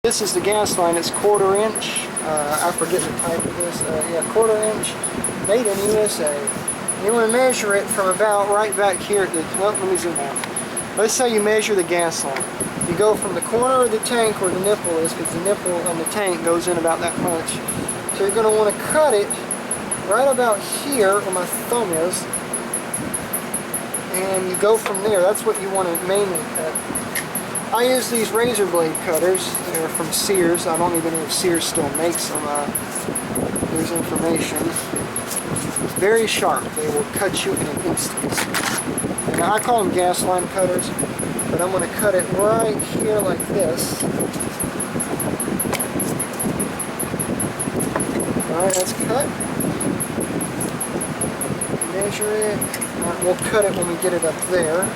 This is the gas line. It's 1/4 inch. I forget the type of this. Yeah, 1/4 inch, made in USA. You want to measure it from about right back here at the, well, let me zoom out. Let's say you measure the gas line. You go from the corner of the tank where the nipple is, because the nipple on the tank goes in about that much. So you're going to want to cut it right about here where my thumb is. And you go from there. That's what you want to mainly cut. I use these razor blade cutters. They're from Sears. I don't even know if Sears still makes them. There's information. Very sharp. They will cut you in an instant. And I call them gas line cutters, but I'm going to cut it right here like this. Alright, that's cut. Measure it. Alright, we'll cut it when we get it up there.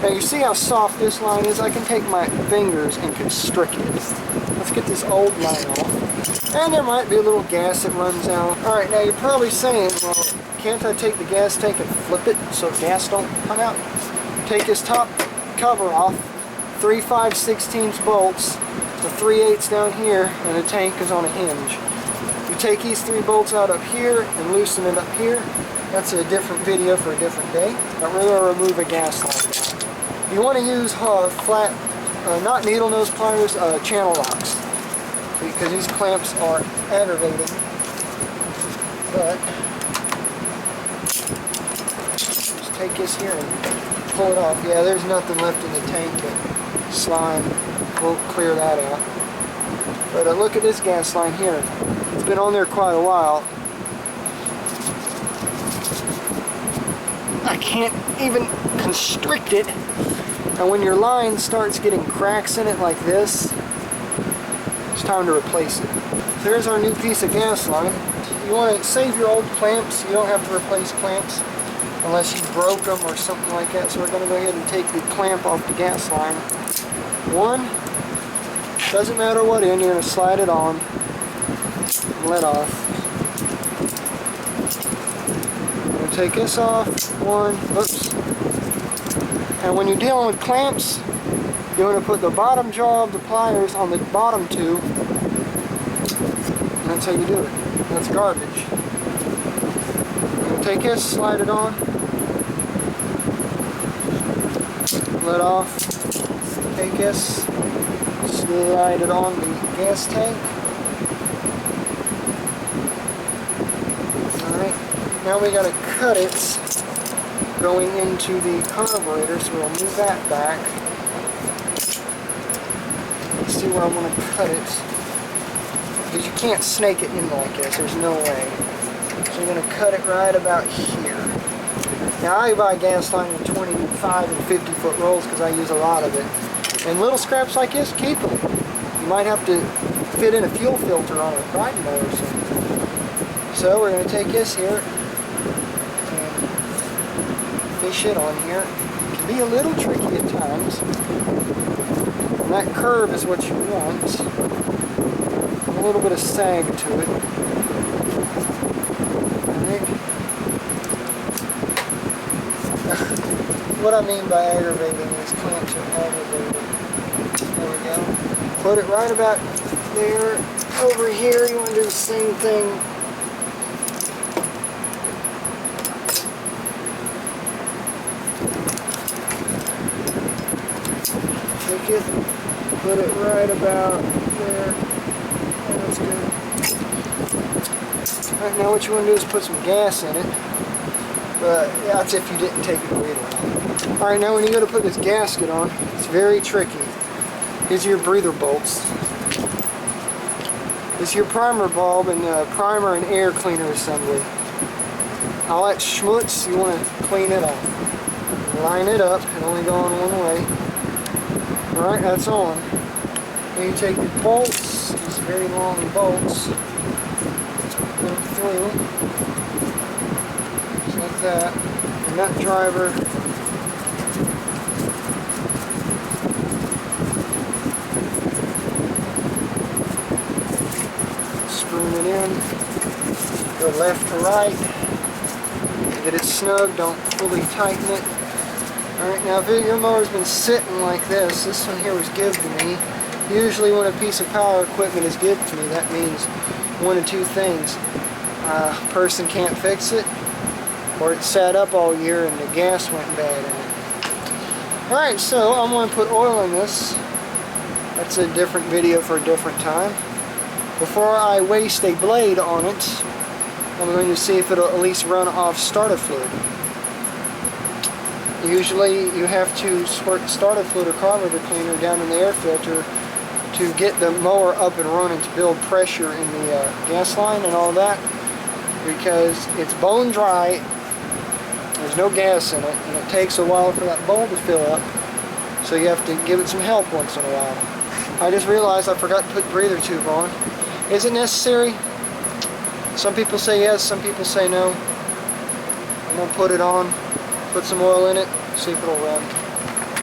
Now you see how soft this line is? I can take my fingers and constrict it. Let's get this old line off. And there might be a little gas that runs out. Alright, now you're probably saying, well, can't I take the gas tank and flip it so gas don't come out? Take this top cover off, 3 5/16 bolts, the 3/8 down here, and the tank is on a hinge. You take these 3 bolts out up here and loosen it up here. That's a different video for a different day. But we're going to remove a gas line. You want to use flat, not needle nose pliers, channel locks, because these clamps are aggravating. But just take this here and pull it off. Yeah, there's nothing left in the tank but slime. We'll clear that out. But look at this gas line here. It's been on there quite a while. I can't even constrict it. And when your line starts getting cracks in it like this, it's time to replace it. There's our new piece of gas line. You want to save your old clamps. You don't have to replace clamps unless you broke them or something like that. So we're going to go ahead and take the clamp off the gas line. One, doesn't matter what end, you're going to slide it on and let off. I'm going to take this off. One, oops. And when you're dealing with clamps, you want to put the bottom jaw of the pliers on the bottom two. And that's how you do it. That's garbage. You're going to take this, slide it on, let off, take this, slide it on the gas tank. Alright, now we got to cut it going into the carburetor, so we'll move that back. Let's see where I want to cut it. Because you can't snake it in like this, there's no way. So you're going to cut it right about here. Now I buy gas line in 25 and 50 foot rolls because I use a lot of it. And little scraps like this, keep them. You might have to fit in a fuel filter on a riding mower or something. So we're going to take this here, fish it on here. It can be a little tricky at times. And that curve is what you want. A little bit of sag to it. Alright. What I mean by aggravating is clamps are aggravating. There we go. Put it right about there. Over here you want to do the same thing. Take it, put it right about there. Oh, that's good. Alright, now what you want to do is put some gas in it. But that's if you didn't take it away. Alright, now when you go to put this gasket on, it's very tricky. These are your breather bolts. This is your primer bulb and the primer and air cleaner assembly. All that schmutz, you want to clean it off. Line it up, and only going one way. Alright, that's on. Then you take the bolts, these very long bolts, put them through, just like that. The nut driver, screwing it in, go left to right, get it snug, don't fully tighten it. Alright, now if your mower's been sitting like this one here was given to me, Usually when a piece of power equipment is given to me, that means one of two things. A person can't fix it, or it sat up all year and the gas went bad in it. Alright, so I'm going to put oil in this. That's a different video for a different time. Before I waste a blade on it, I'm going to see if it'll at least run off starter fluid. Usually you have to squirt starter fluid or carburetor cleaner down in the air filter to get the mower up and running, to build pressure in the gas line and all that, because it's bone dry, there's no gas in it, and it takes a while for that bowl to fill up, so you have to give it some help once in a while. I just realized I forgot to put the breather tube on. Is it necessary? Some people say yes, some people say no. I'm going to put it on, put some oil in it, see if it'll run.